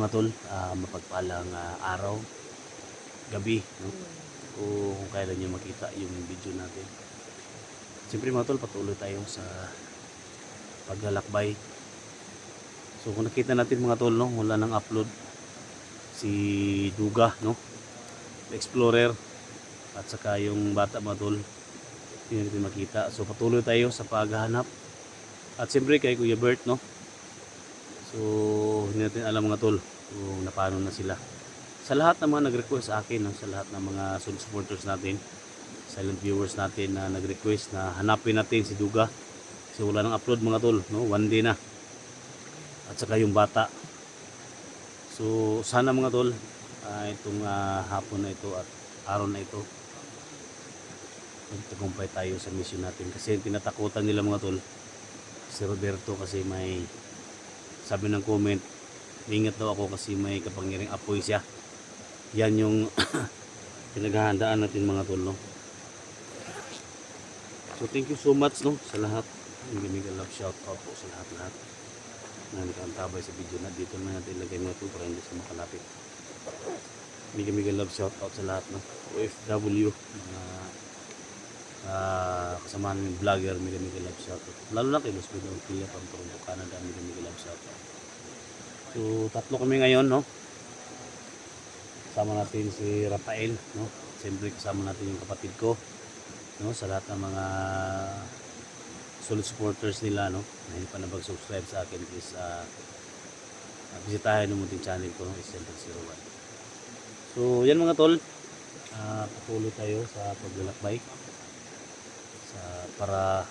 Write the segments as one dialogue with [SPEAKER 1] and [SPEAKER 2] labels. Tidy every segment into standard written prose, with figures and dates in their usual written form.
[SPEAKER 1] mga tol, mapagpalang araw, gabi, no? O kung kailan nyo makita yung video natin. Siyempre mga tol, patuloy tayo sa paglalakbay. So kung nakita natin mga tol, no, wala nang upload si Duga, no, Explorer, at saka yung bata mga tol, hindi natin makita. So patuloy tayo sa paghahanap. At siyempre kay Kuya Bert, no. So hindi natin alam mga tol kung napano na sila. Sa lahat ng mga nag-request sa akin, no, sa lahat ng mga solid supporters natin, silent viewers natin na nag-request na hanapin natin si Duga. Kasi wala nang upload mga tol, no, one day na. At saka yung bata. So sana mga tol, itong hapon na ito at araw na ito, magtagumpay tayo sa mission natin. Kasi tinatakutan nila mga tol, si Roberto, kasi may sabi ng comment, ingat daw ako kasi may kapangyarihang apoy siya. Yan yung pinaghahandaan natin mga tol, no? So thank you so much, no, sa lahat. Mega love shout out po sa lahat na nakaantabay sa video na dito na natin ilagay mga tol para hindi sa makalapit. Mega love shout out sa lahat, no, OFW, kasama namin vlogger, mega love shout out. Lalo na kay Los Pedro Pia from Toronto, Canada, mega love shout out. So tatlo kami ngayon, no. Kasama natin si Rafael, no. Siyempre kasama natin yung kapatid ko, no, sa lahat ng mga solid supporters nila, no, na hindi pa nabag-subscribe sa akin, please bisitahin yung munting channel ko, no, Center01. So yan mga tol, patuloy tayo sa paglalakbay para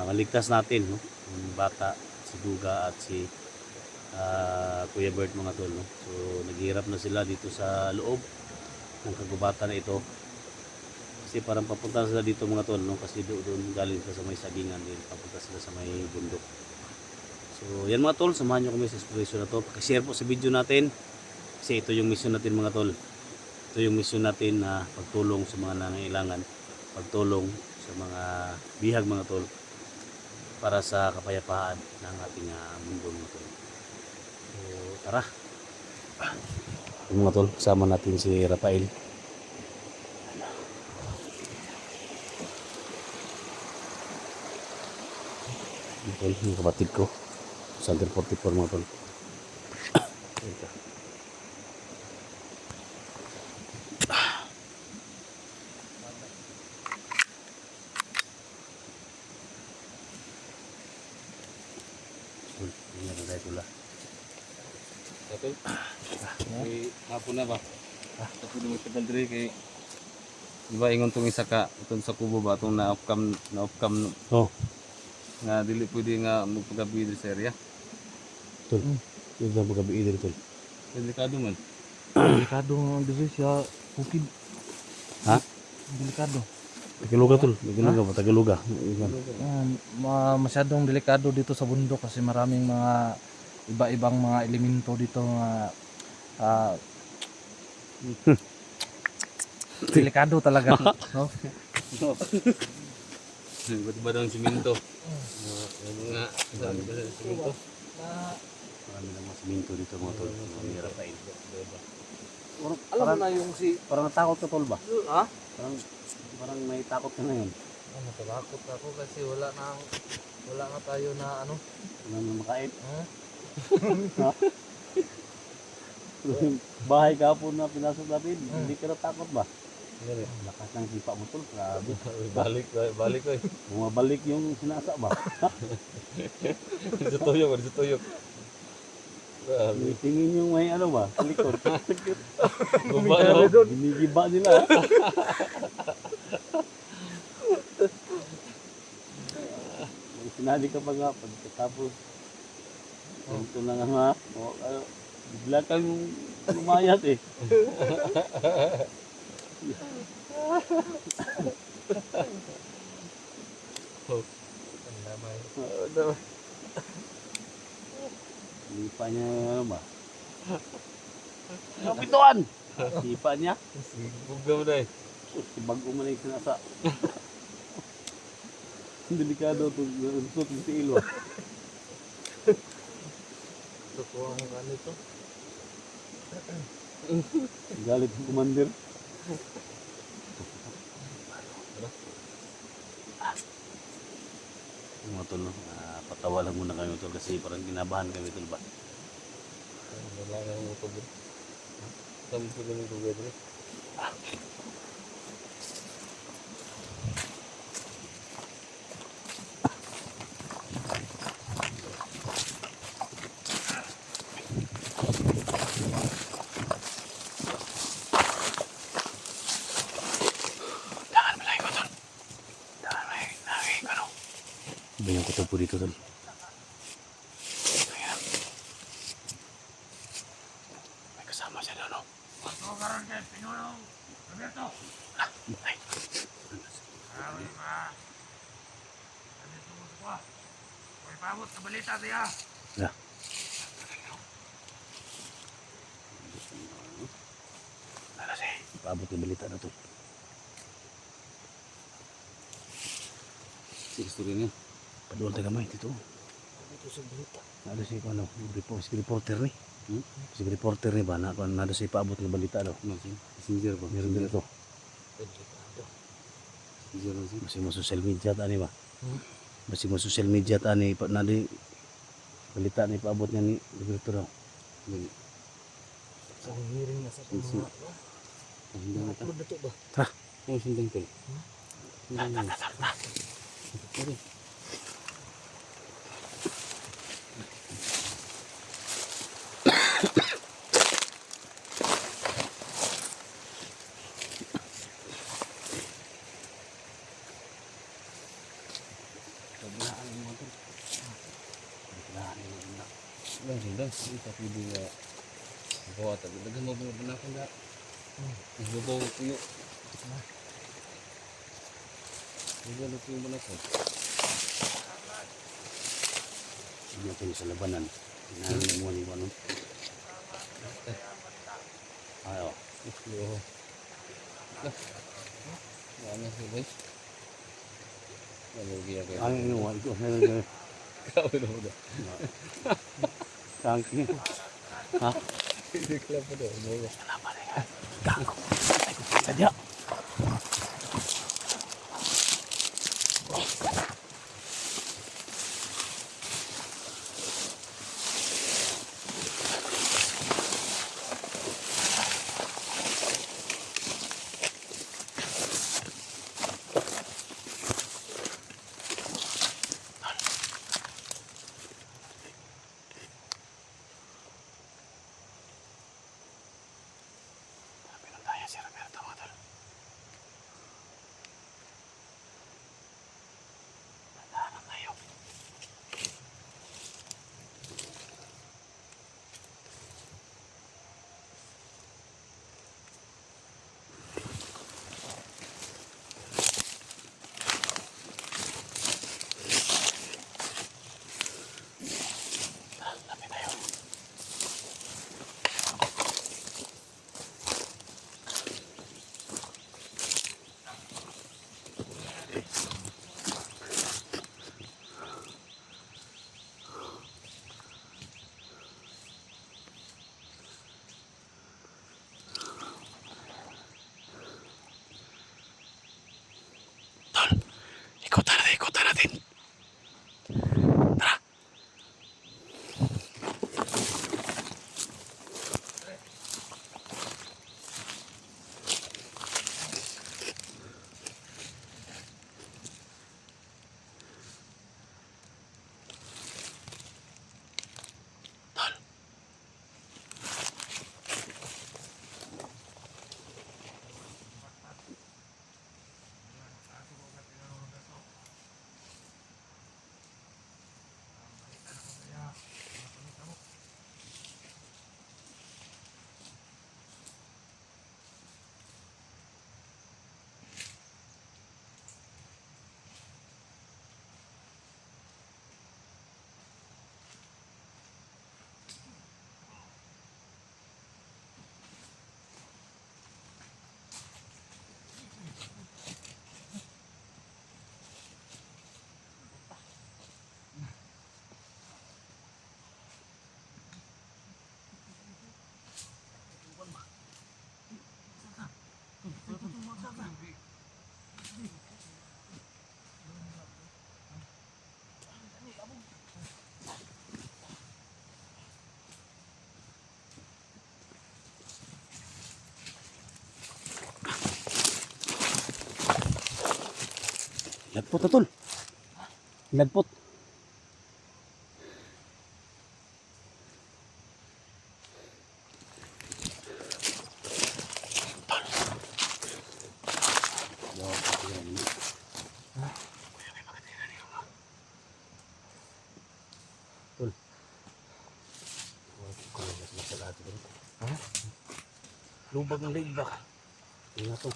[SPEAKER 1] maligtas natin, no, yung bata, si Duga at si Kuya Bert mga tol, no. So naghihirap na sila dito sa loob ng kagubatan na ito. Kasi parang papunta sila dito mga tol, no, kasi doon galing sila sa may sagingan din, papunta sila sa may bundok. So yan mga tol, samahan nyo kami sa exploration na to. Pag-share po sa video natin, kasi ito yung mission natin mga tol. Ito yung mission natin na pagtulong sa mga nangangailangan, pagtulong sa mga bihag mga tol, para sa kapayapaan ng ating mundo mga tol. So tara, yung mga tol, kasama natin si Rafael. Tol, yung kapatid ko, Center 44 mga tol. Ito. Ini ada saya pula. Betul. Kay hapon na ba? Ako dito sa Padre kay diba ingon tong isa ka itong sa kubo ba tong na-off-cam oh, nga dili pwede nga magpagabi diri sa area. Tol. Dili na pagabi diri tol. Delikado man.
[SPEAKER 2] Delikado nga diri siya bukid.
[SPEAKER 1] Ha?
[SPEAKER 2] Delikado.
[SPEAKER 1] Tagaluga tol, Tagaluga.
[SPEAKER 2] Masyadong delikado dito sa bundok kasi maraming mga iba-ibang mga elemento dito nga delikado talaga, no?
[SPEAKER 1] Ba't ba daw ang simento? Mga simento. Marami lang mga simento dito mga tol. Mga Rafael. Alam mo na yung parang natakot ka tol ba?
[SPEAKER 2] Ha?
[SPEAKER 1] Parang may takot ka na yun.
[SPEAKER 2] Natakot ako kasi wala na tayo na ano.
[SPEAKER 1] Wala na makain. Ha? Yung bahay kapon na pinasok natin, hindi ka natakot ba? Lakas ng sipa mo tol, grabe.
[SPEAKER 2] Balik ko eh.
[SPEAKER 1] Bumabalik yung sinasa ba?
[SPEAKER 2] Dituyok.
[SPEAKER 1] Tingin yung may ano ba? Sa likod.
[SPEAKER 2] Guba na.
[SPEAKER 1] Binigiba nila. Sinali ka pa nga pagkatapos. Ito na nga. Bigla kang lumayat eh. Lipa niya ano ba? Kapituan! Lipa niya.
[SPEAKER 2] Bugaw na eh.
[SPEAKER 1] Bago mo na yung sinasa. Delikado ito. Ito si Ilo.
[SPEAKER 2] Kuha ang ganito.
[SPEAKER 1] Galit ang commander. Mga tol, no? Patawa lang muna kami tol kasi parang kinabahan kami tol ba.
[SPEAKER 2] Wala nga ang utog. Sabi ko lang yung tugay dito.
[SPEAKER 1] Banyak ko tol po dito tol. May kasama siya doon, no? Ay. Ya. Paabot ng balita na to. Si history niya. Paduol tayo kamay dito.
[SPEAKER 2] Dito sa balita.
[SPEAKER 1] Nado si ano, si reporter ni. Si reporter ni ba na nado si paabot ng balita daw. Messenger ba? Meron dito.
[SPEAKER 2] Delikado.
[SPEAKER 1] Masih mo social media ta ni ba? Masih mo social media ta ni nado balita ni paabot niya ni dito daw.
[SPEAKER 2] Sa hearing na sa pamamato.
[SPEAKER 1] Hindi na ta.
[SPEAKER 2] Upload na to ba?
[SPEAKER 1] Ha? Oh, sundang tol.
[SPEAKER 3] Lang sindang, isa pwede nga bawa tabi. Dagan mo ba na na? Babaw ko yun. Babaw ko yun na ko.
[SPEAKER 1] Hindi natin sa labanan. Hinahin mo ni ano. Ayo.
[SPEAKER 3] Yo. Ano si boy? Ano giya kayo?
[SPEAKER 1] Ano yung wala ito? Ano
[SPEAKER 3] Kau na mo da.
[SPEAKER 1] Tangki. Ha?
[SPEAKER 3] Hindi ka lang po daw.
[SPEAKER 1] Kenapa nih? Ganggu. Saja. Pinantaya si Roberto mga tol. Lagpot na tol. Lagpot. Tol. Lubag ng leg ba? Tingnan to.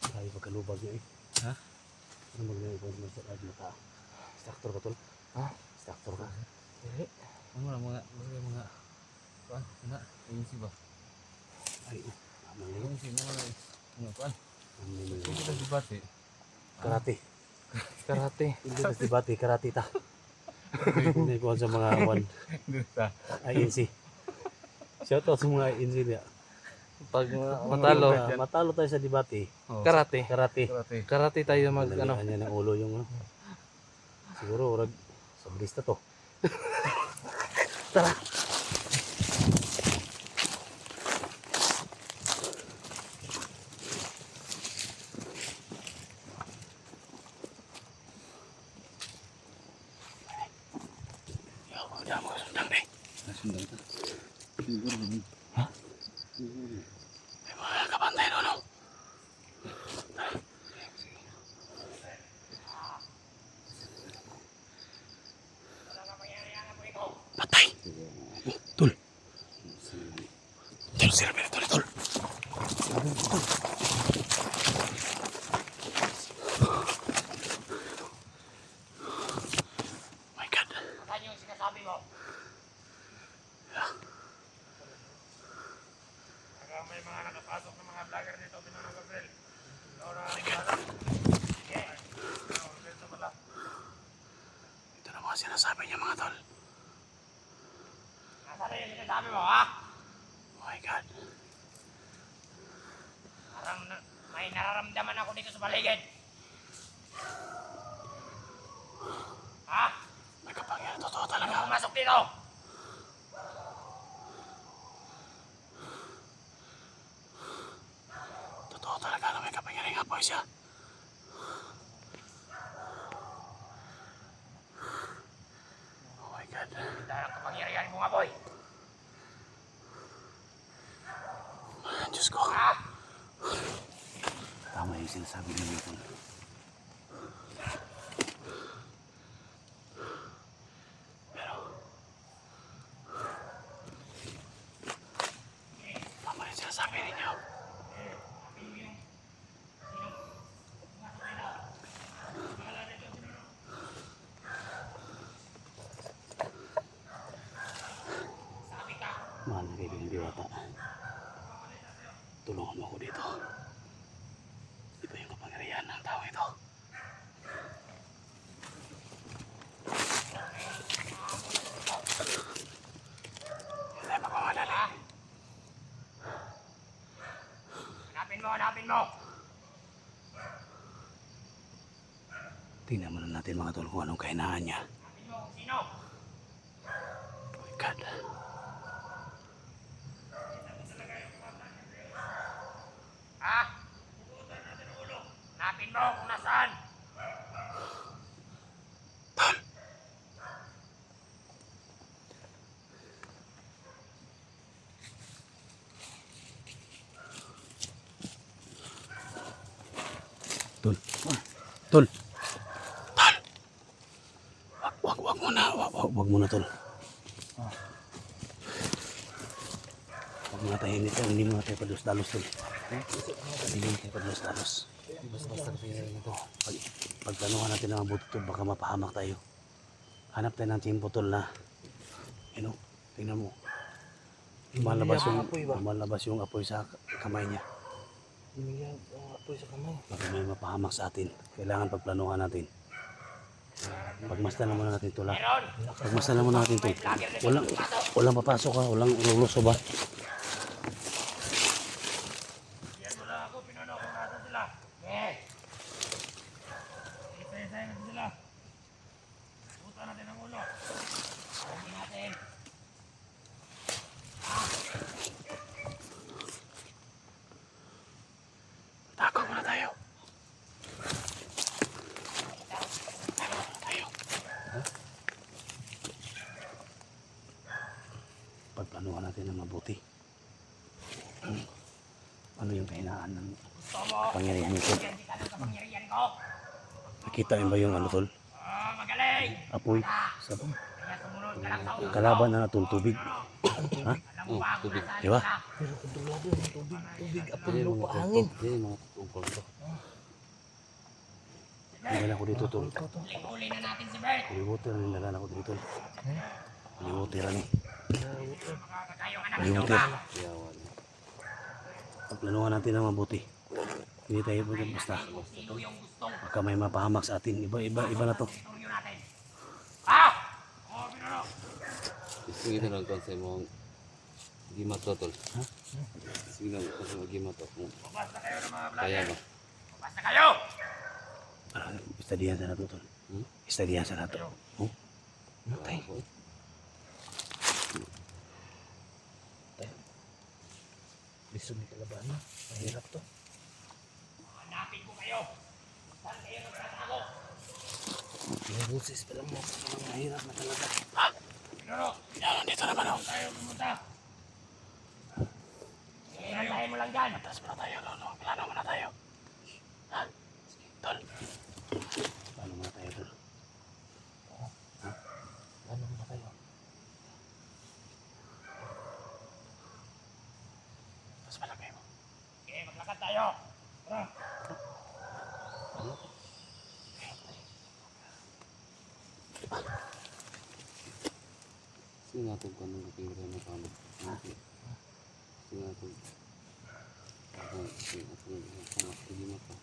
[SPEAKER 1] Tayo pagkalubag niya eh.
[SPEAKER 3] Ha?
[SPEAKER 1] Ano maglalagay ko sa lado na ta? Instructor ka tol?
[SPEAKER 2] Ha?
[SPEAKER 1] Instructor ka?
[SPEAKER 3] Ano lang mga kuan na agency ba?
[SPEAKER 1] Ay, tama na yun.
[SPEAKER 3] Agency mo na ano kuan.
[SPEAKER 1] Tama na yun.
[SPEAKER 3] Hindi na debate.
[SPEAKER 1] Karate.
[SPEAKER 2] Karate.
[SPEAKER 1] Hindi na debate, karate ta. Hindi ko sa mga one
[SPEAKER 3] Dito.
[SPEAKER 1] INC. Shoutout sa mga INC niya.
[SPEAKER 2] Pag matalo,
[SPEAKER 1] Matalo tayo sa debate.
[SPEAKER 2] karate.
[SPEAKER 1] Karate.
[SPEAKER 3] Karate.
[SPEAKER 2] Karate tayo mag ano.
[SPEAKER 1] Dalian niya ng ulo yung ano. Siguro, urag, sa lista to. Tara.
[SPEAKER 3] Nasundang ta. Siguro naman.
[SPEAKER 1] May mga kabantay doon, no? Patay! Tol! Tol, sirap na tol, tol! Sabi mo, tol! My God!
[SPEAKER 4] Ano yung sinasabi mo? May mga nakapasok na mga vlogger dito, Binanong Gabriel.
[SPEAKER 1] Ito na mga sinasabi niya mga tol.
[SPEAKER 4] Nasaan na yung sinasabi mo, ha?
[SPEAKER 1] Oh my God.
[SPEAKER 4] Parang may nararamdaman ako dito sa paligid. Ha?
[SPEAKER 1] May kapangyarihan. Totoo
[SPEAKER 4] Ano
[SPEAKER 1] talaga.
[SPEAKER 4] pumasok dito?
[SPEAKER 1] Totoo talaga na may kapangyarihan apoy siya. Oh my God.
[SPEAKER 4] Dahil ang kapangyarihan mo nga, boy.
[SPEAKER 1] Diyos ko.
[SPEAKER 4] Ha?
[SPEAKER 1] Tama yung sinasabi niya mga tol. Pero, tama yung sinasabi ninyo. Mahal na kaibigan Diwata. Tulungan mo ako dito. Iba yung kapangyarihan ng tao ito. Hindi tayo magmamadali.
[SPEAKER 4] Hanapin mo!
[SPEAKER 1] Tingnan muna natin mga tol kung anong kahinaan niya.
[SPEAKER 4] Hanapin mo kung sino!
[SPEAKER 1] Oh my God.
[SPEAKER 4] Ha? Hanapin mo kung nasaan!
[SPEAKER 1] Tol! Tol! Tol! Tol! Wag muna. Wag muna tol. Wag muna tayo nito. Hindi muna tayo pados-dalos tol. Hindi muna tayo pados-dalos.
[SPEAKER 3] Basta kapangyarihan nito.
[SPEAKER 1] Pagplanuhan natin ang mabuti tol, baka mapahamak tayo. Hanap tayo ng timpo tol na tingnan mo. Lumalabas yung apoy sa kamay niya.
[SPEAKER 2] Lumiyan ang apoy sa kamay.
[SPEAKER 1] Baka may mapahamak sa atin. Kailangan pagplanuhan natin. Pagmasdan muna natin tol ha.
[SPEAKER 4] Meron!
[SPEAKER 1] Pagmasdan muna natin tol. Walang papasok ha. Walang luluso ba?
[SPEAKER 4] Yan mo lang ako, Binanong, kung nasaan sila. Isa-isa na sila. Puta natin ang ulo. Hindi natin.
[SPEAKER 1] ng mabuti. Ano yung kahinaan ng
[SPEAKER 4] Gusto mo?
[SPEAKER 1] kapangyarihan nito?
[SPEAKER 4] Hindi ka lang sa pangyarihan ko.
[SPEAKER 1] Nakita mo ba yung ano tol?
[SPEAKER 4] Magaling.
[SPEAKER 1] Apoy. Sa
[SPEAKER 4] Kaya sumunod ka lang sa ulo.
[SPEAKER 1] kalaban na natong tubig. Ha?
[SPEAKER 4] Alam mo ba kung
[SPEAKER 3] tubig.
[SPEAKER 4] nasaan
[SPEAKER 1] Di ba?
[SPEAKER 4] ka?
[SPEAKER 2] Pero kontrolado yung tubig, tubig, apon
[SPEAKER 3] Yan yung
[SPEAKER 2] lupa,
[SPEAKER 3] mga
[SPEAKER 2] hangin.
[SPEAKER 3] tungkol. Yan yung mga tungkol to.
[SPEAKER 1] Nilala ko dito tol.
[SPEAKER 4] Huli na natin si Bert.
[SPEAKER 1] Liwote rin nilala ko dito. Liwote rin.
[SPEAKER 4] Makakatayo ka na.
[SPEAKER 1] Liwote.
[SPEAKER 3] Yawan.
[SPEAKER 1] Pagplanuhan natin ng mabuti. Hindi tayo basta.
[SPEAKER 4] Sino yung gustong
[SPEAKER 1] Baka may mapahamak sa atin. Iba na to.
[SPEAKER 4] teritoryo natin? Ah! Oh, Pinoro.
[SPEAKER 3] Gusto kita ng konsep mo gimat to tol. Ha? Sige na konsep mo gimat to.
[SPEAKER 4] Basta kayo ng mga
[SPEAKER 3] Kaya
[SPEAKER 4] vlogger.
[SPEAKER 3] ba?
[SPEAKER 4] Basta kayo.
[SPEAKER 1] Istadihan sa nato tol. Istadihan sa nato. Oh.
[SPEAKER 3] Matay.
[SPEAKER 2] Lisod ni kalaban na. Mahirap to.
[SPEAKER 4] Hanapin ko kayo. Saan kayo nagtatago?
[SPEAKER 2] Yung boses pa lang mo. Mahirap na talaga.
[SPEAKER 4] Pinoro.
[SPEAKER 1] Yan, dito naman oh.
[SPEAKER 4] Tayo pumunta. Hinantayin mo lang dyan.
[SPEAKER 1] Atas muna tayo, lolo. Plano muna tayo. Ha? Sige, tol. Plano muna tayo, tol.
[SPEAKER 2] Ano na kayo?
[SPEAKER 1] Mas malagay mo.
[SPEAKER 4] Okay, maglakad tayo. Tara.
[SPEAKER 3] Sige na to kanong kapinggan na kamo. Sige na to. Sige na to. Sige na to.